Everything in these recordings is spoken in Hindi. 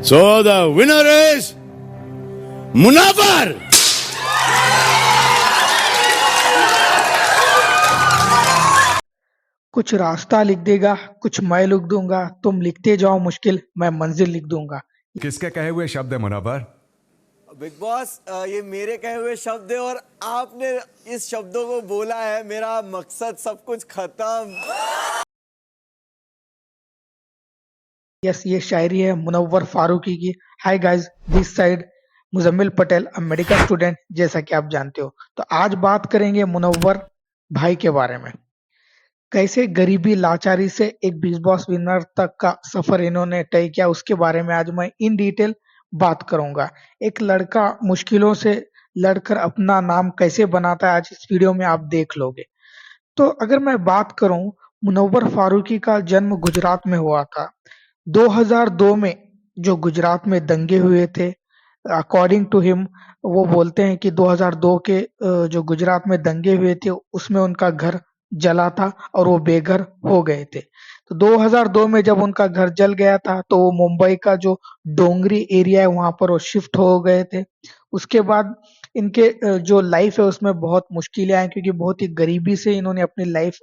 So the winner is Munawar. कुछ रास्ता लिख देगा, कुछ मैं लिख दूंगा, तुम लिखते जाओ मुश्किल, मैं मंजिल लिख दूंगा। किसके कहे हुए शब्द है मुनव्वर? बिग बॉस, ये मेरे कहे हुए शब्द है और आपने इस शब्दों को बोला है। मेरा मकसद सब कुछ खत्म। यस, ये शायरी है मुनव्वर फारूकी की। Hi guys, this side Muzammil Patel, a medical student, जैसा कि आप जानते हो। तो आज बात करेंगे मुनव्वर भाई के बारे में। कैसे गरीबी लाचारी से एक बिग बॉस विनर तक का सफर इन्होंने तय किया, उसके बारे में आज मैं इन डिटेल बात करूंगा। एक लड़का मुश्किलों से लड़कर अपना नाम कैसे बनाता है, आज इस वीडियो में आप देख लोगे। तो अगर मैं बात करूं, मुनव्वर फारूकी का जन्म गुजरात में हुआ था। 2002 में जो गुजरात में दंगे हुए थे, अकॉर्डिंग टू हिम, वो बोलते हैं कि 2002 के जो गुजरात में दंगे हुए थे उसमें उनका घर जला था और वो बेघर हो गए थे। तो 2002 में जब उनका घर जल गया था तो वो मुंबई का जो डोंगरी एरिया है वहां पर वो शिफ्ट हो गए थे। उसके बाद इनके जो लाइफ है उसमें बहुत मुश्किलें आई, क्योंकि बहुत ही गरीबी से इन्होंने अपनी लाइफ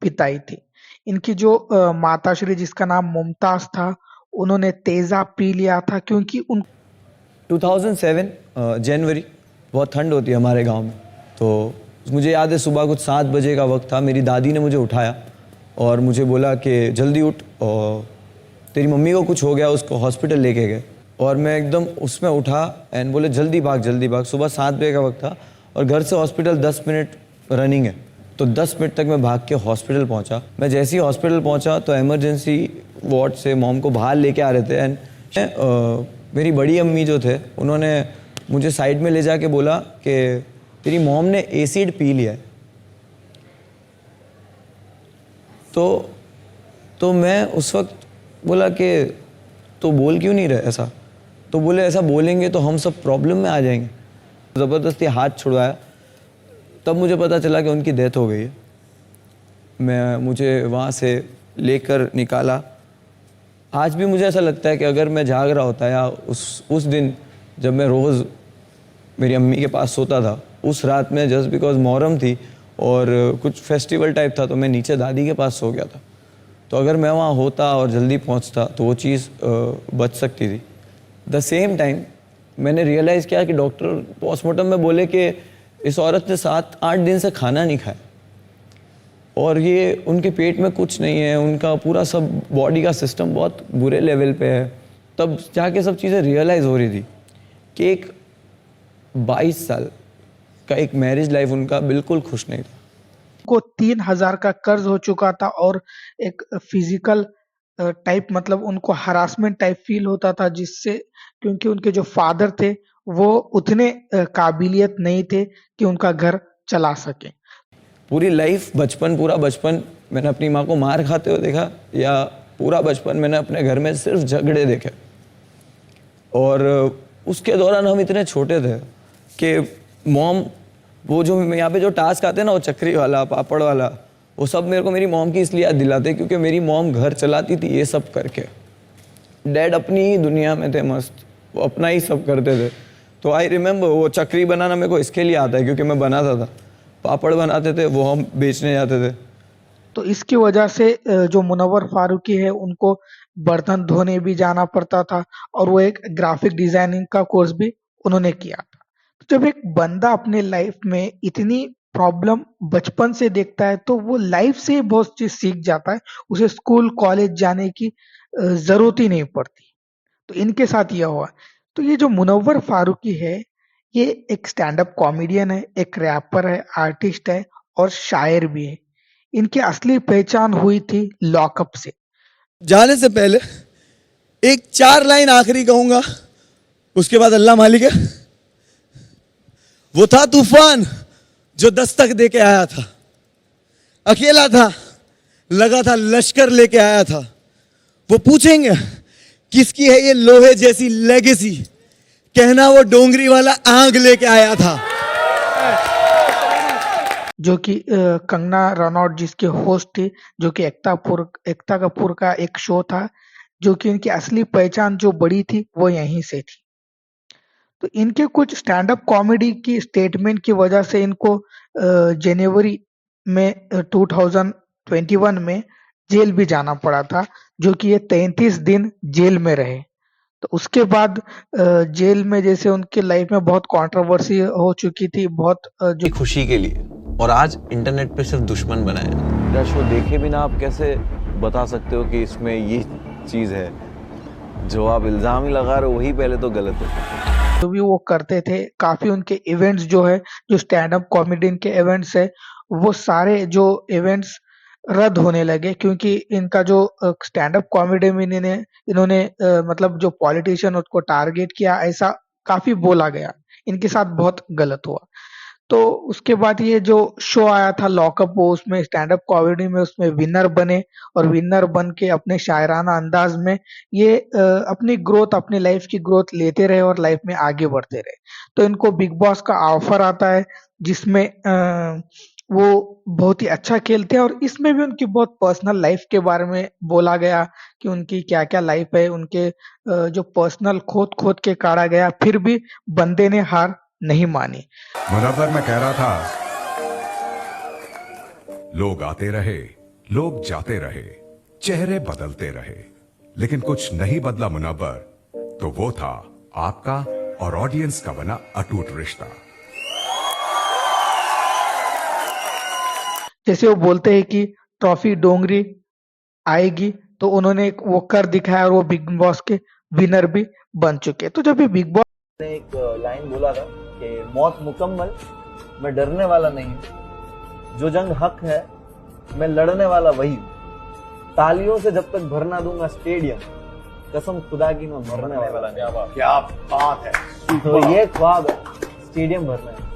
बिताई थी। इनकी जो माताश्री, जिसका नाम मुमताज था, उन्होंने तेजाब पी लिया था क्योंकि उन 2007 जनवरी, बहुत ठंड होती है हमारे गांव में। तो मुझे याद है सुबह कुछ 7 बजे का वक्त था। मेरी दादी ने मुझे उठाया और मुझे बोला कि जल्दी उठ, और तेरी मम्मी को कुछ हो गया, उसको हॉस्पिटल लेके गए। और मैं एकदम उसमें उठा एंड बोले जल्दी भाग जल्दी भाग। सुबह 7 बजे का वक्त था और घर से हॉस्पिटल 10 मिनट रनिंग है। तो 10 मिनट तक मैं भाग के हॉस्पिटल पहुंचा। मैं जैसे ही हॉस्पिटल पहुंचा तो इमरजेंसी वार्ड से मॉम को बाहर लेके आ रहे थे एंड मेरी बड़ी अम्मी जो थे उन्होंने मुझे साइड में ले जाके बोला कि तेरी मॉम ने एसिड पी लिया है। तो मैं उस वक्त बोला कि तो बोल क्यों नहीं रहे ऐसा? तो बोले ऐसा बोलेंगे तो हम सब प्रॉब्लम में आ जाएंगे। ज़बरदस्ती हाथ छुड़वाया, तब मुझे पता चला कि उनकी डेथ हो गई है। मुझे वहाँ से लेकर निकाला। आज भी मुझे ऐसा लगता है कि अगर मैं जाग रहा होता या उस दिन जब मैं रोज़ मेरी अम्मी के पास सोता था, उस रात में जस्ट बिकॉज मुहर्रम थी और कुछ फेस्टिवल टाइप था तो मैं नीचे दादी के पास सो गया था। तो अगर मैं वहाँ होता और जल्दी पहुँचता तो वो चीज़ बच सकती थी। द सेम टाइम मैंने रियलाइज़ किया कि डॉक्टर पोस्टमार्टम में बोले कि इस औरत ने 7-8 दिन से खाना नहीं खाया और ये उनके पेट में कुछ नहीं है, उनका पूरा सब बॉडी का सिस्टम बहुत बुरे लेवल पे है। तब जाके सब चीज़ें रियलाइज़ हो रही थी कि एक 22 साल का एक मैरिज लाइफ उनका बिल्कुल खुश नहीं था। को 3000 का कर्ज हो चुका था और एक फिजिकल टाइप, मतलब उनको हरासमेंट टाइप फील होता था, जिससे क्योंकि उनके जो फादर थे वो उतने काबिलियत नहीं थे कि उनका घर चला सके। पूरी लाइफ, पूरा बचपन मैंने अपनी माँ को मार खाते हुए देखा, या पूरा बचपन मैंने अपने घर में सिर्फ झगड़े देखे। और उसके दौरान हम इतने छोटे थे कि मॉम, वो जो यहाँ पे जो टास्क आते हैं ना, वो चक्री वाला, पापड़ वाला, वो सब मेरे को मेरी मॉम की इसलिए याद दिलाते क्योंकि मेरी मॉम घर चलाती थी ये सब करके। डैड अपनी ही दुनिया में थे मस्त, वो अपना ही सब करते थे। तो आई रिमेम्बर वो चक्री बनाना मेरे को इसके लिए आता है क्योंकि मैं बनाता था। पापड़ बनाते थे वो हम बेचने जाते थे। तो इसकी वजह से जो मुनव्वर फारूकी है उनको बर्तन धोने भी जाना पड़ता था और वो एक ग्राफिक डिजाइनिंग का कोर्स भी उन्होंने किया था। तो जब एक बंदा अपने लाइफ में इतनी प्रॉब्लम बचपन से देखता है तो वो लाइफ से ही बहुत चीज सीख जाता है, उसे स्कूल कॉलेज जाने की जरूरत ही नहीं पड़ती। तो इनके साथ यह हुआ। तो ये जो मुनव्वर फारूकी है, ये एक स्टैंड अप कॉमेडियन है, एक रैपर है, आर्टिस्ट है और शायर भी है। इनकी असली पहचान हुई थी लॉकअप से। जाने से पहले एक 4 लाइन आखिरी कहूंगा, उसके बाद अल्लाह मालिक है। वो था तूफान जो दस्तक दे के आया था, अकेला था, लगा था लश्कर लेके आया था। वो पूछेंगे किसकी है ये लोहे जैसी लेगेसी, कहना वो डोंगरी वाला आग लेके आया था। जो कि कंगना रनौत जिसके होस्ट थे, जो कि एकता कपूर का एक शो था जो कि इनकी असली पहचान जो बड़ी थी वो यहीं से थी। तो इनके कुछ स्टैंड अप कॉमेडी की स्टेटमेंट की वजह से इनको जनवरी में 2021 में जेल भी जाना पड़ा था, जो कि ये 33 दिन जेल में रहे। तो उसके बाद जेल में जैसे उनके लाइफ में बहुत कंट्रोवर्सी हो चुकी थी, बहुत जो खुशी के लिए, और आज इंटरनेट पे सिर्फ दुश्मन बनाए। मेरा शो देखे बिना आप कैसे बता सकते हो कि इसमें ये चीज है? जो आप इल्जाम ही लगा रहे हो वही पहले तो गलत है। जो भी वो करते थे, काफी उनके इवेंट्स जो है, जो स्टैंड अप कॉमेडियन के इवेंट्स है, वो सारे जो इवेंट्स रद्द होने लगे, क्योंकि इनका जो स्टैंड अप कॉमेडी में इन्होंने मतलब जो पॉलिटिशियन उसको टारगेट किया, ऐसा काफी बोला गया, इनके साथ बहुत गलत हुआ। तो उसके बाद ये जो शो आया था लॉकअप, वो उसमें स्टैंड अप कॉमेडी में उसमें विनर बने, और विनर बन के अपने शायराना अंदाज में ये अपनी ग्रोथ, अपनी लाइफ की ग्रोथ लेते रहे और लाइफ में आगे बढ़ते रहे। तो इनको बिग बॉस का ऑफर आता है, जिसमें वो बहुत ही अच्छा खेलते हैं, और इसमें भी उनकी बहुत पर्सनल लाइफ के बारे में बोला गया कि उनकी क्या-क्या लाइफ है, उनके जो पर्सनल खोद-खोद के काढ़ा गया, फिर भी बंदे ने हार नहीं मानी। मुनव्वर, मैं कह रहा था, लोग आते रहे, लोग जाते रहे, चेहरे बदलते रहे, लेकिन कुछ नहीं बदला मुनव्वर। तो वो था आपका और ऑडियंस का बना अटूट रिश्ता। जैसे वो बोलते हैं कि ट्रॉफी डोंगरी आएगी, तो उन्होंने वो कर दिखाया, और वो बिग बॉस के विनर भी बन चुके। तो जब ये बिग बॉस ने एक लाइन बोला था कि मौत मुकम्मल, मैं डरने वाला नहीं हूँ, जो जंग हक है मैं लड़ने वाला वही हूँ, तालियों से जब तक भर ना दूंगा स्टेडियम, कसम खुदा की मैं भरने वाला नहीं। क्या बात है। तो ये ख्वाब है, स्टेडियम भरना है।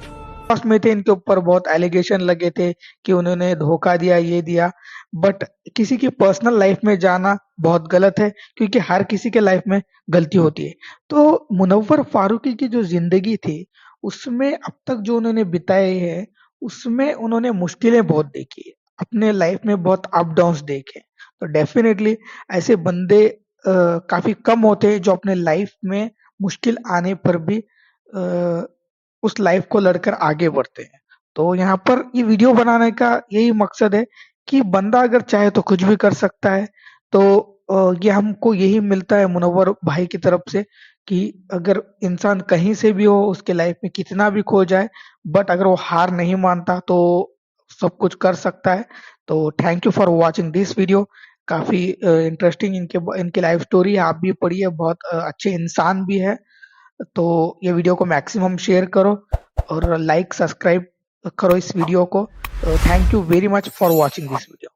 फर्स्ट में थे, इनके ऊपर बहुत एलिगेशन लगे थे कि उन्होंने धोखा दिया, ये दिया, बट किसी की पर्सनल लाइफ में जाना बहुत गलत है, क्योंकि हर किसी के लाइफ में गलती होती है। तो मुनव्वर फारूकी की जो जिंदगी थी, उसमें अब तक जो उन्होंने बिताई है, उसमें उन्होंने मुश्किलें बहुत देखी है, अपने लाइफ में बहुत अप डाउन्स देखे। तो डेफिनेटली ऐसे बंदे काफी कम होते हैं जो अपने लाइफ में मुश्किल आने पर भी उस लाइफ को लड़कर आगे बढ़ते हैं। तो यहाँ पर ये वीडियो बनाने का यही मकसद है कि बंदा अगर चाहे तो कुछ भी कर सकता है। तो ये हमको यही मिलता है मुनव्वर भाई की तरफ से कि अगर इंसान कहीं से भी हो, उसके लाइफ में कितना भी खो जाए, बट अगर वो हार नहीं मानता तो सब कुछ कर सकता है। तो thank you for watching this video. काफी इंटरेस्टिंग इनके लाइफ स्टोरी है, आप भी पढ़िए, बहुत अच्छे इंसान भी है। तो ये वीडियो को मैक्सिमम शेयर करो और लाइक सब्सक्राइब करो इस वीडियो को। Thank you very much for watching this video.